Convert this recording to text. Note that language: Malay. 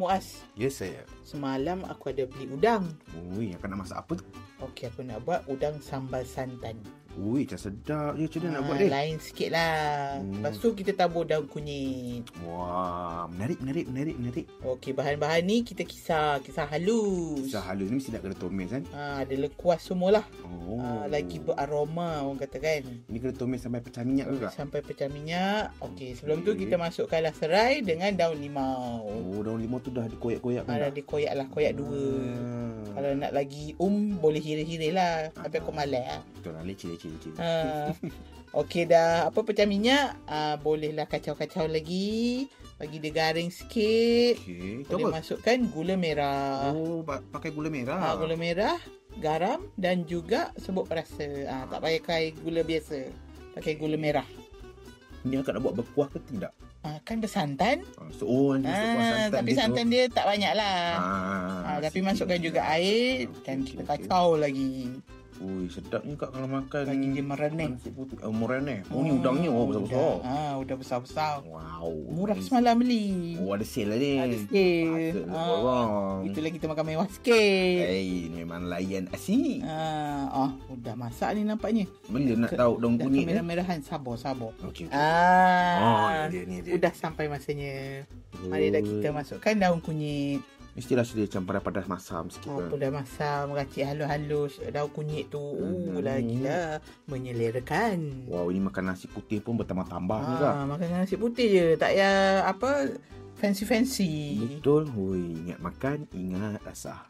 Muaz, Ya saya. semalam aku ada beli udang. Ui, akan nak masak apa tu? Okey, aku nak buat udang sambal santan. Ui, macam sedap je. Macam mana nak buat dia? Lain sikit lah. Lepas tu kita tabur daun kunyit. Wah, menarik. Okey, bahan-bahan ni kita kisar halus. Kisah halus ni mesti nak kena tumis kan? Ada lekuas semualah. Oh. Lagi beraroma orang kata kan. Ini kena tumis sampai pecah minyak juga? Sampai pecah minyak. Okey, sebelum tu kita masukkanlah serai dengan daun limau. Oh, daun limau tu dah dikoyak-koyak kan? Dah dikoyak lah, koyak dua. Kalau nak lagi boleh hira-hira lah. Tapi aku malas lah. Betul lah, leceh. Okey dah pecah minyak, bolehlah kacau-kacau lagi, bagi dia garing sikit. Okey, Boleh masukkan gula merah. Oh, pakai gula merah. Gula merah, garam dan juga serbuk perasa. Tak pakai gula biasa. Pakai gula merah. Ni akak nak buat berkuah ke tidak? Kan bersantan. Ni santan. Tapi santan dia tak banyak lah. Tapi masukkan juga air dan kita kacau lagi. Ui, sedapnya kak kalau makan. Bagi dia mereneh. Nasi putih. Mereneh. Ni udangnya besar-besar. Udah besar-besar. Wow. Murah semalam beli. Ada sale lah ni. Ada sale. Itulah kita makan mewah sikit. Memang layan asyik. Udah masak ni nampaknya. Benda nak tahu daun kunyit ni. Merah-merahan. Sabar. Okey. Ni dia. Udah sampai masanya. Mari dah kita masukkan daun kunyit. Mestilah sedia campur padas masam sikit. Dah masam, racik halus-halus daun kunyit tu. Lagilah menyelerakan. Wow, ini makan nasi putih pun bertambah-tambah ni kak. Makan nasi putih je. Tak payah fancy-fancy. Betul. Ingat makan, ingat rasa.